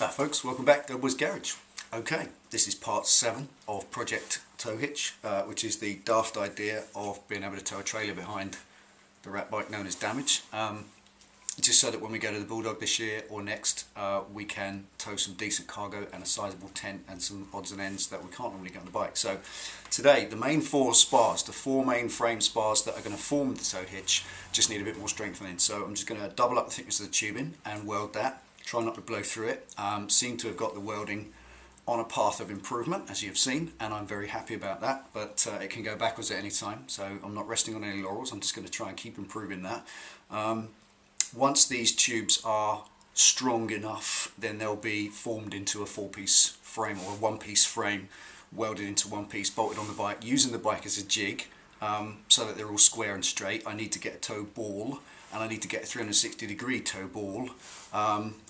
Folks, welcome back to Delboy's Garage. Okay, this is part 7 of Project Tow Hitch, which is the daft idea of being able to tow a trailer behind the rat bike known as Damage. Just so that when we go to the Bulldog this year or next, we can tow some decent cargo and a sizable tent and some odds and ends that we can't normally get on the bike. So today, the main 4 spars, the 4 main frame spars that are going to form the tow hitch, just need a bit more strengthening. So I'm just going to double up the thickness of the tubing and weld that. Try not to blow through it. Seem to have got the welding on a path of improvement, as you've seen, and I'm very happy about that, but it can go backwards at any time, so I'm not resting on any laurels. I'm just going to try and keep improving that. Once these tubes are strong enough, then they'll be formed into a 4-piece frame or a 1-piece frame, welded into one piece, bolted on the bike, using the bike as a jig, so that they're all square and straight. I need to get a tow ball, and I need to get a 360-degree tow ball,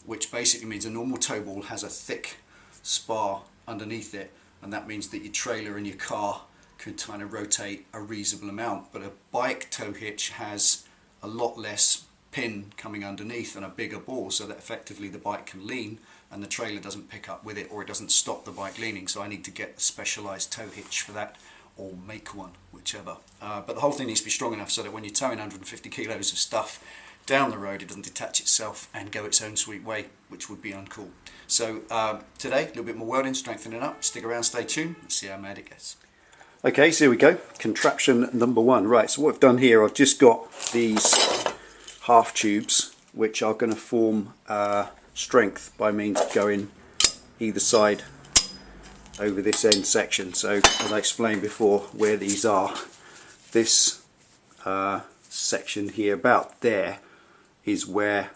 which basically means a normal tow ball has a thick spar underneath it, and that means that your trailer and your car can kind of rotate a reasonable amount. But a bike tow hitch has a lot less pin coming underneath and a bigger ball, so that effectively the bike can lean and the trailer doesn't pick up with it, or it doesn't stop the bike leaning. So I need to get a specialised tow hitch for that, or make one, whichever. But the whole thing needs to be strong enough so that when you're towing 150 kilos of stuff down the road, it doesn't detach itself and go its own sweet way, which would be uncool. So today, a little bit more welding, strengthening up. Stick around, stay tuned, and see how mad it gets. Okay, so here we go. Contraption number 1. Right, so what I've done here, I've just got these half tubes, which are going to form strength by means of going either side over this end section. So as I explained before, where these are, this section here about there is where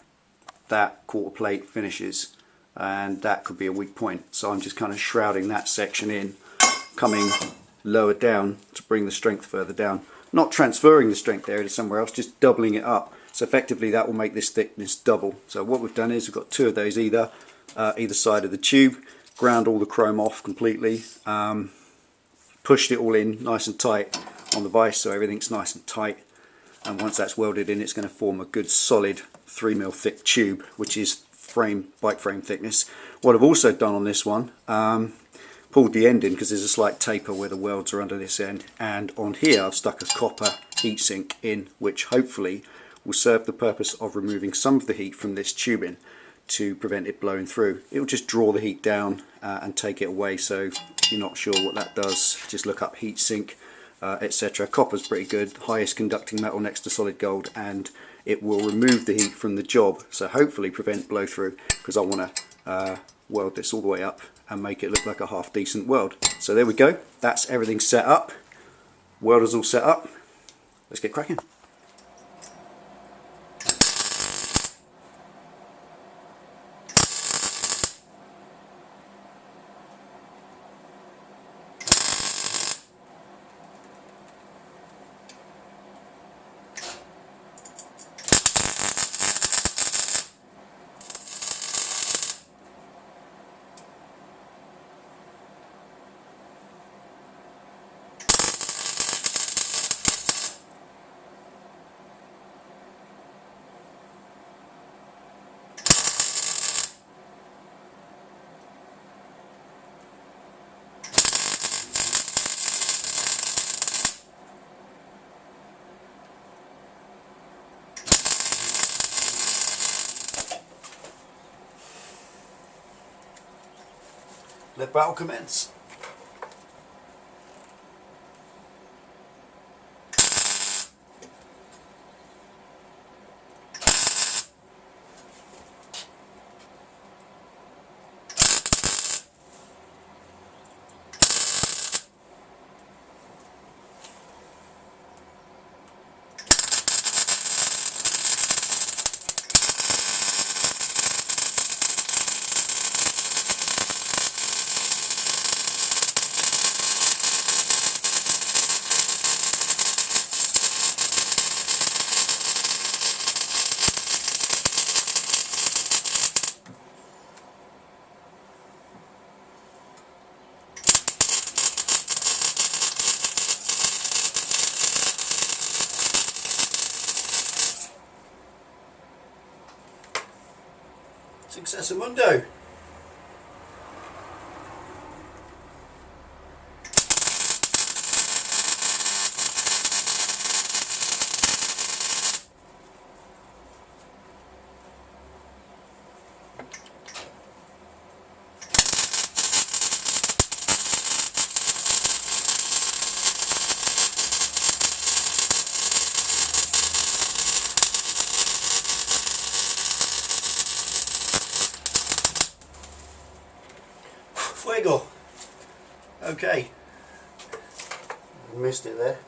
that quarter plate finishes, and that could be a weak point. So I'm just kind of shrouding that section in, coming lower down to bring the strength further down, not transferring the strength area to somewhere else, just doubling it up. So effectively that will make this thickness double. So what we've done is we've got 2 of those either side of the tube, ground all the chrome off completely, pushed it all in nice and tight on the vise so everything's nice and tight, and once that's welded in, it's going to form a good solid 3mm thick tube, which is bike frame thickness. What I've also done on this one, pulled the end in because there's a slight taper where the welds are under this end, and on here I've stuck a copper heatsink in, which hopefully will serve the purpose of removing some of the heat from this tubing to prevent it blowing through. It will just draw the heat down and take it away. So if you're not sure what that does, just look up heatsink, etc. Copper's pretty good, highest conducting metal next to solid gold, and it will remove the heat from the job, so hopefully prevent blow through, because I want to weld this all the way up and make it look like a half decent weld. So there we go, that's everything set up, welder's all set up, let's get cracking. Let battle commence. Success Mundo. wiggle. Okay, missed it there.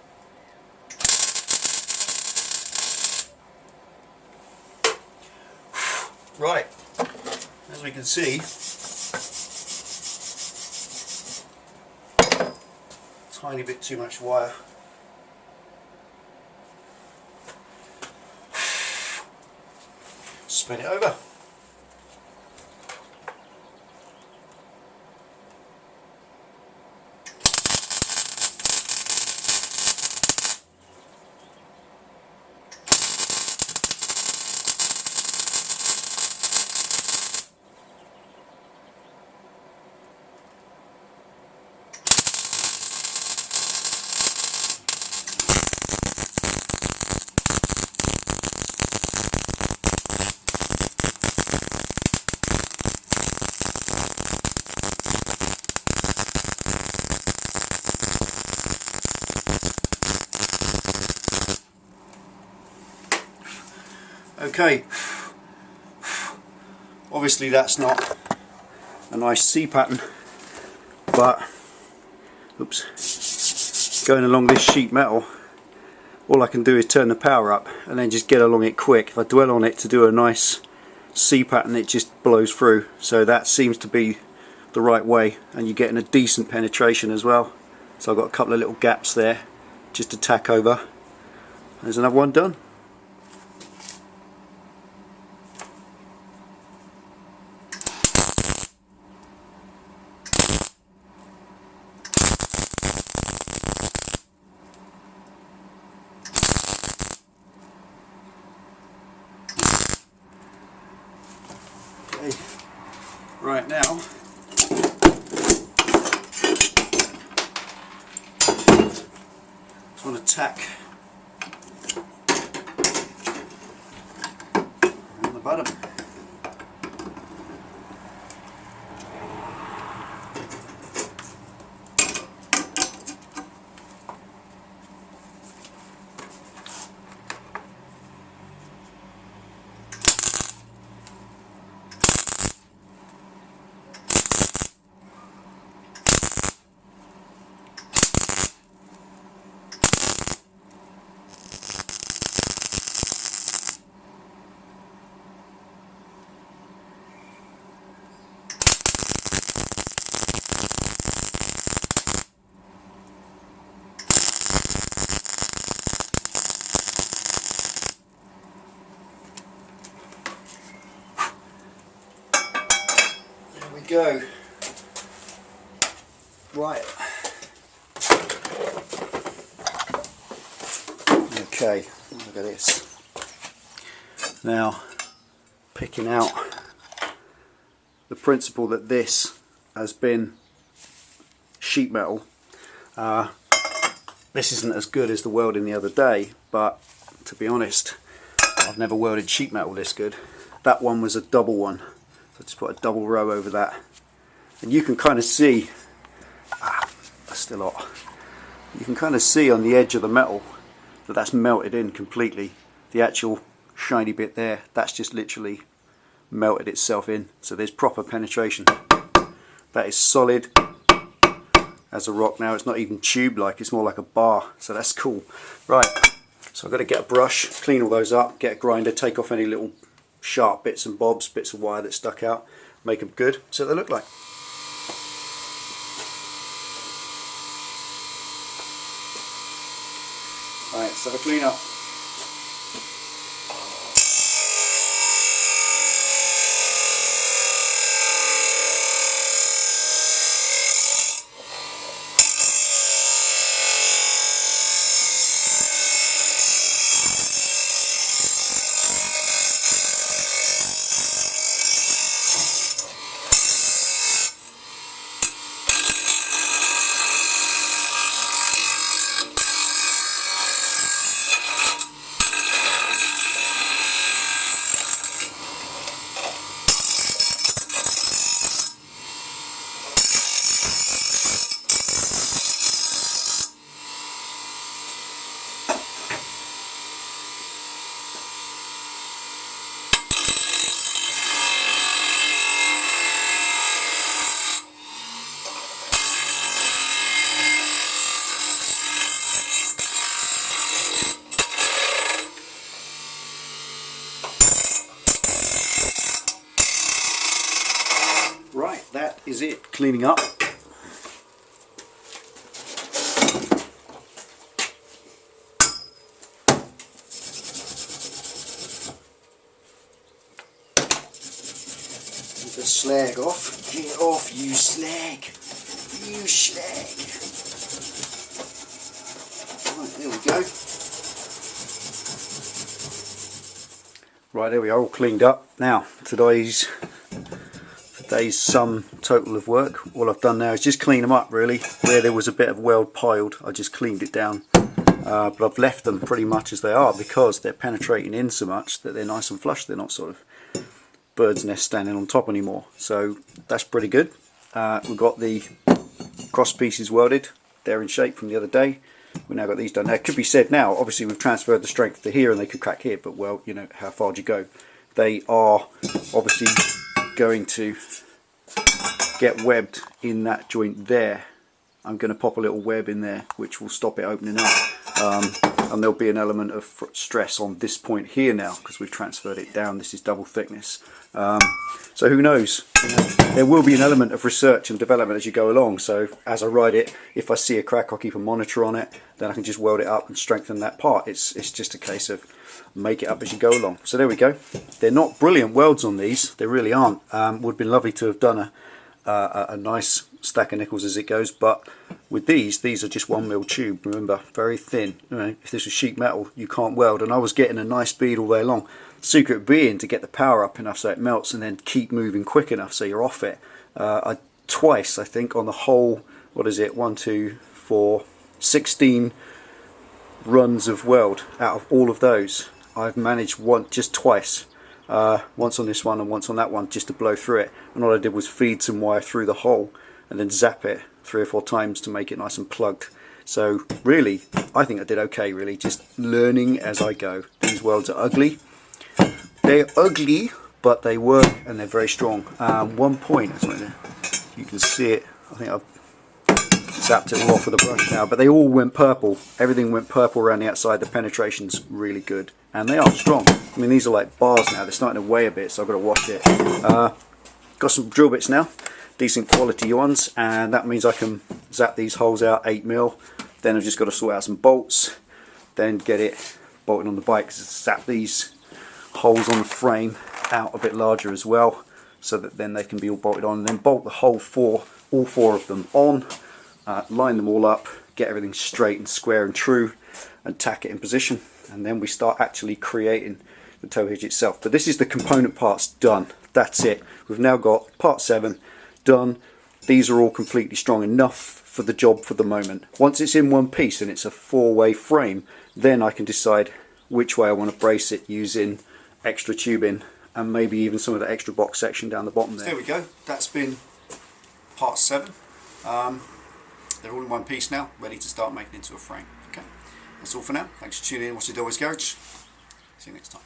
Right, as we can see, tiny bit too much wire. Spin it over. Okay, obviously that's not a nice C pattern, but oops, going along this sheet metal, all I can do is turn the power up and then just get along it quick. If I dwell on it to do a nice C pattern, it just blows through. So that seems to be the right way, and you're getting a decent penetration as well. So I've got a couple of little gaps there just to tack over. There's another one done. Right now, just want to tack on the bottom. Go. Right. Okay, look at this. Now, picking out the principle that this has been sheet metal. This isn't as good as the welding the other day, but to be honest, I've never welded sheet metal this good. That one was a double one. So just put a double row over that, and you can kind of see, that's still hot, you can kind of see on the edge of the metal that that's melted in completely. The actual shiny bit there, that's just literally melted itself in, so there's proper penetration. That is solid as a rock now. It's not even tube like, it's more like a bar, so that's cool. Right, so I've got to get a brush, clean all those up, get a grinder, take off any little sharp bits and bobs, bits of wire that stuck out, make them good so they look like. Alright, let's have a clean up. is it, cleaning up. The slag off. Get off, you slag. You slag. Right, there we go. Right, there we are, all cleaned up. Now, today's sum total of work. All I've done now is just clean them up, really. Where there was a bit of weld piled, I just cleaned it down. But I've left them pretty much as they are because they're penetrating in so much that they're nice and flush. They're not sort of bird's nest standing on top anymore. So that's pretty good. We've got the cross pieces welded. They're in shape from the other day. We've now got these done. Now, it could be said now, obviously we've transferred the strength to here and they could crack here, but well, you know, how far do you go? They are obviously going to get webbed in that joint there. I'm going to pop a little web in there which will stop it opening up, and there'll be an element of stress on this point here now because we've transferred it down. This is double thickness, so who knows, you know, there will be an element of research and development as you go along. So as I ride it, if I see a crack, I'll keep a monitor on it, then I can just weld it up and strengthen that part. It's just a case of make it up as you go along. So there we go. They're not brilliant welds on these, they really aren't. Would have been lovely to have done a nice stack of nickels as it goes, but with these are just 1mm tube, remember, very thin. You know, if this was sheet metal you can't weld, and I was getting a nice speed all day long. The secret being to get the power up enough so it melts and then keep moving quick enough so you're off it. Twice I think on the whole, what is it, 1, 2, 4, 16 runs of weld. Out of all of those I've managed just twice. Once on this one and once on that one, just to blow through it, and all I did was feed some wire through the hole and then zap it 3 or 4 times to make it nice and plugged. So really I think I did okay, really, just learning as I go. These welds are ugly, they're ugly, but they work and they're very strong. One point, you can see it, I think I've zapped it all off with a brush now, but they all went purple. Everything went purple around the outside. The penetration's really good and they are strong. I mean, these are like bars now, they're starting to weigh a bit, so I've got to wash it. Got some drill bits now, decent quality ones, and that means I can zap these holes out 8mm. Then I've just got to sort out some bolts, then get it bolted on the bike. Zap these holes on the frame out a bit larger as well, so that then they can be all bolted on, and then bolt the whole all four of them on, line them all up, get everything straight and square and true, and tack it in position, and then we start actually creating the tow hitch itself. But this is the component parts done. That's it. We've now got part 7 done. These are all completely strong enough for the job for the moment. Once it's in one piece and it's a 4-way frame, then I can decide which way I want to brace it using extra tubing and maybe even some of the extra box section down the bottom there. There we go. That's been part 7. They're all in one piece now, ready to start making into a frame. Okay, that's all for now. Thanks for tuning in. Watch the Delboy's Garage. See you next time.